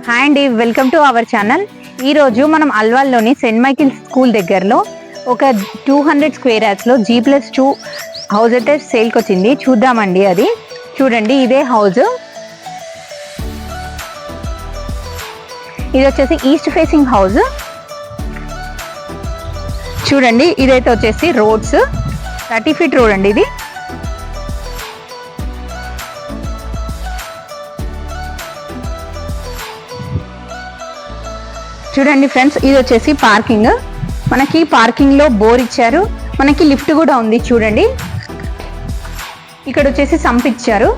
Hi అండి, welcome to our channel. ఈరోజు మనం అల్వాల్లోని సెయింట్ మైకిల్స్ స్కూల్ దగ్గరలో ఒక 200 స్క్వేర్ యార్డ్స్లో G+2 హౌస్ అయితే సేల్కి వచ్చింది. చూద్దామండి. అది చూడండి, ఇదే హౌస్. ఇది వచ్చేసి ఈస్ట్ ఫేసింగ్ హౌస్. చూడండి, ఇదైతే వచ్చేసి రోడ్స్ 30 ఫీట్ రోడ్ అండి. ఇది చూడండి ఫ్రెండ్స్, ఇది వచ్చేసి పార్కింగ్. మనకి పార్కింగ్ లో బోర్ ఇచ్చారు, మనకి లిఫ్ట్ కూడా ఉంది. చూడండి, ఇక్కడ వచ్చేసి సంప్ ఇచ్చారు.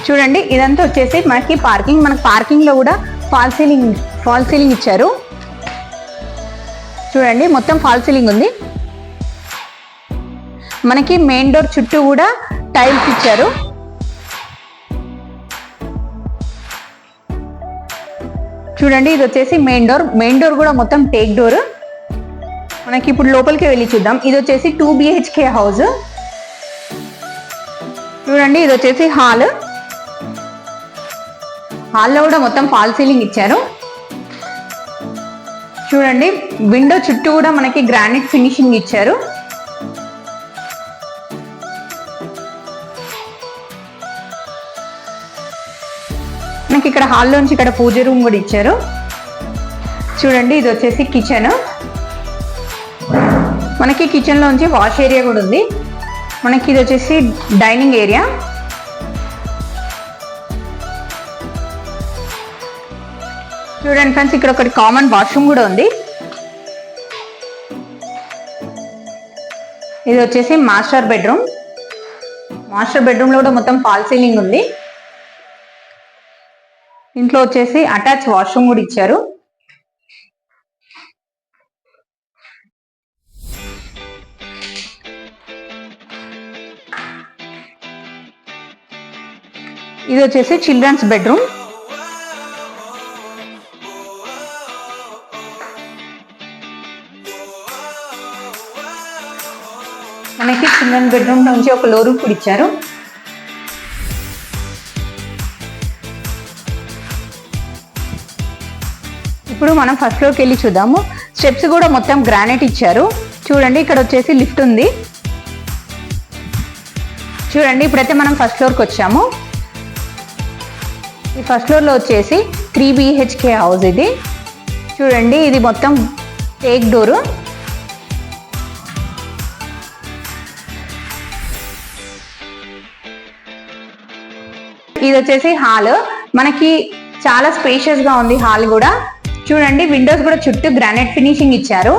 చూడండి, ఇదంతా వచ్చేసి మనకి పార్కింగ్. మనకి పార్కింగ్ లో కూడా ఫాల్ సీలింగ్ ఇచ్చారు. చూడండి, మొత్తం ఫాల్ సీలింగ్ ఉంది. మనకి మెయిన్ డోర్ చుట్టూ కూడా టైల్స్ ఇచ్చారు. చూడండి, ఇది వచ్చేసి మెయిన్ డోర్ కూడా మొత్తం టేక్ డోర్. మనకి ఇప్పుడు లోపలికి వెళ్ళి చూద్దాం. ఇది వచ్చేసి 2 BHK హౌస్. చూడండి, ఇది వచ్చేసి హాల్లో కూడా మొత్తం ఫాల్ సీలింగ్ ఇచ్చారు. చూడండి, విండో చుట్టూ కూడా మనకి గ్రానైట్ ఫినిషింగ్ ఇచ్చారు. మనకి ఇక్కడ హాల్లోంచి ఇక్కడ పూజ రూమ్ కూడా ఇచ్చారు. చూడండి, ఇది వచ్చేసి కిచెన్. మనకి కిచెన్ లోంచి వాష్ ఏరియా కూడా ఉంది. మనకి ఇది వచ్చేసి డైనింగ్ ఏరియా. చూడండి ఫ్రెండ్స్, ఇక్కడ ఒకటి కామన్ వాష్రూమ్ కూడా ఉంది. ఇది వచ్చేసి మాస్టర్ బెడ్రూమ్ లో కూడా మొత్తం ఫాల్ సీలింగ్ ఉంది. ఇంట్లో వచ్చేసి అటాచ్ వాష్రూమ్ కూడా ఇచ్చారు. ఇది వచ్చేసి చిల్డ్రన్స్ బెడ్రూమ్. మనకి చిల్డ్రన్ బెడ్రూమ్ నుంచి ఒక లో రూఫ్ కూడా ఇచ్చారు. ఇప్పుడు మనం ఫస్ట్ ఫ్లోర్కి వెళ్ళి చూద్దాము. స్టెప్స్ కూడా మొత్తం గ్రానైట్ ఇచ్చారు. చూడండి, ఇక్కడ వచ్చేసి లిఫ్ట్ ఉంది. చూడండి, ఇప్పుడైతే మనం ఫస్ట్ ఫ్లోర్కి వచ్చాము. ఈ ఫస్ట్ ఫ్లోర్లో వచ్చేసి 3 BHK హౌస్ ఇది. చూడండి, ఇది మొత్తం టేక్ డోరు. ఇది వచ్చేసి హాల్. మనకి చాలా స్పేషియస్ గా ఉంది హాల్ కూడా. చూడండి, విండోస్ కూడా చుట్టూ గ్రానైట్ ఫినిషింగ్ ఇచ్చారు.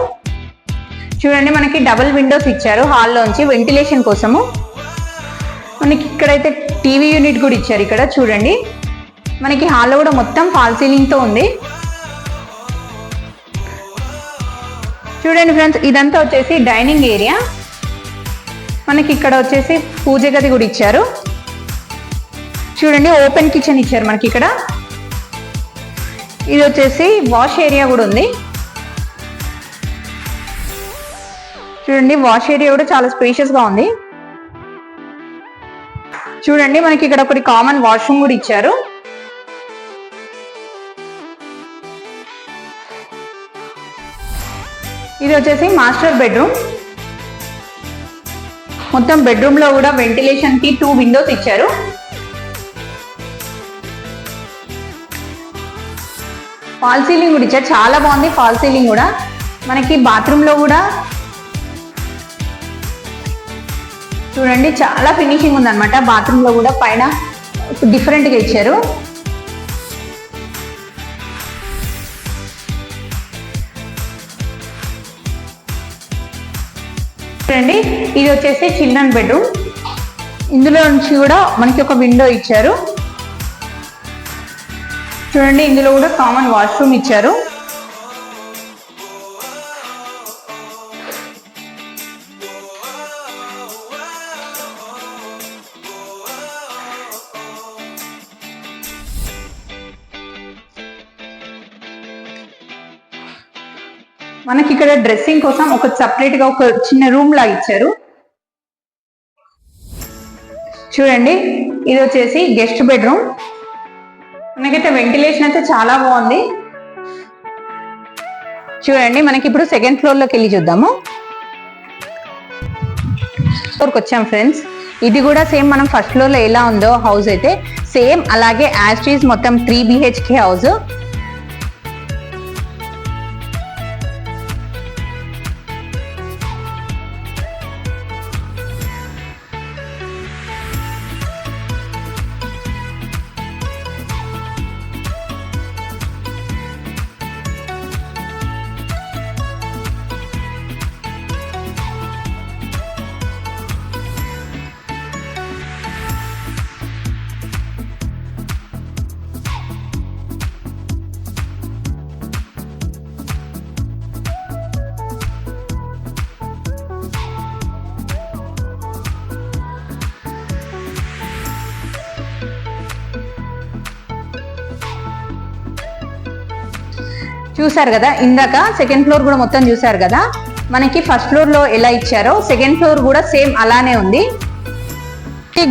చూడండి, మనకి డబుల్ విండోస్ ఇచ్చారు హాల్లోంచి వెంటిలేషన్ కోసము. మనకి ఇక్కడైతే టీవీ యూనిట్ కూడా ఇచ్చారు. ఇక్కడ చూడండి, మనకి హాల్లో కూడా మొత్తం ఫాల్ సీలింగ్ తో ఉంది. చూడండి ఫ్రెండ్స్, ఇదంతా వచ్చేసి డైనింగ్ ఏరియా. మనకి ఇక్కడ వచ్చేసి పూజ గది కూడా ఇచ్చారు. చూడండి, ఓపెన్ కిచెన్ ఇచ్చారు మనకి ఇక్కడ. ఇది వచ్చేసి వాష్ ఏరియా కూడా ఉంది. చూడండి, వాష్ ఏరియా కూడా చాలా స్పేషియస్ గా ఉంది. చూడండి, మనకి ఇక్కడ ఒకటి కామన్ వాష్రూమ్ కూడా ఇచ్చారు. ఇది వచ్చేసి మాస్టర్ బెడ్రూమ్. మొత్తం బెడ్రూమ్ లో కూడా వెంటిలేషన్ కి 2 విండోస్ ఇచ్చారు. ఫాల్ సీలింగ్ కూడా ఇచ్చారు. చాలా బాగుంది ఫాల్ సీలింగ్ కూడా. మనకి బాత్రూమ్ లో కూడా చూడండి, చాలా ఫినిషింగ్ ఉంది అనమాట. బాత్రూమ్ లో కూడా పైన డిఫరెంట్ గా ఇచ్చారు. చూడండి, ఇది వచ్చేసి చిల్డ్రన్ బెడ్రూమ్. ఇందులో నుంచి కూడా మనకి ఒక విండో ఇచ్చారు. చూడండి, ఇందులో కూడా కామన్ వాష్రూమ్ ఇచ్చారు. మనకి ఇక్కడ డ్రెస్సింగ్ కోసం ఒక సెపరేట్ గా ఒక చిన్న రూమ్ లాగా ఇచ్చారు. చూడండి, ఇది వచ్చేసి గెస్ట్ బెడ్రూమ్. మనకైతే వెంటిలేషన్ అయితే చాలా బాగుంది. చూడండి మనకి ఇప్పుడు సెకండ్ ఫ్లోర్ లోకి వెళ్ళి చూద్దాము. ఫ్లోర్కి వచ్చాం ఫ్రెండ్స్. ఇది కూడా సేమ్ మనం ఫస్ట్ ఫ్లోర్ లో ఎలా ఉందో హౌస్ అయితే సేమ్ అలాగే యాజ్ ఇట్ ఈజ్ మొత్తం 3 BHK హౌస్. చూసారు కదా, ఇందాక సెకండ్ ఫ్లోర్ కూడా మొత్తం చూసారు కదా. మనకి ఫస్ట్ ఫ్లోర్ లో ఎలా ఇచ్చారో సెకండ్ ఫ్లోర్ కూడా సేమ్ అలానే ఉంది.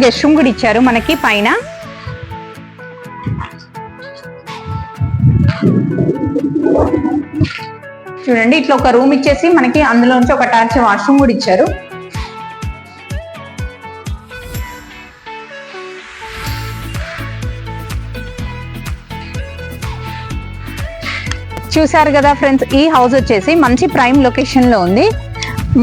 గెస్ట్ రూమ్ కూడా ఇచ్చారు మనకి పైన. చూడండి ఇట్లా ఒక రూమ్ ఇచ్చేసి మనకి అందులోంచి ఒక అటాచ్ వాష్రూమ్ కూడా ఇచ్చారు. చూసారు కదా ఫ్రెండ్స్, ఈ హౌస్ వచ్చేసి మంచి ప్రైమ్ లొకేషన్ లో ఉంది.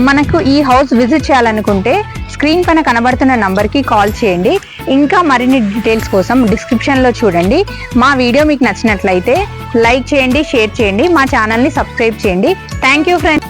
మనకు ఈ హౌస్ విజిట్ చేయాలనుకుంటే స్క్రీన్ పైన కనబడుతున్న నంబర్కి కాల్ చేయండి. ఇంకా మరిన్ని డీటెయిల్స్ కోసం డిస్క్రిప్షన్లో చూడండి. మా వీడియో మీకు నచ్చినట్లయితే లైక్ చేయండి, షేర్ చేయండి, మా ఛానల్ని సబ్స్క్రైబ్ చేయండి. Thank you friends.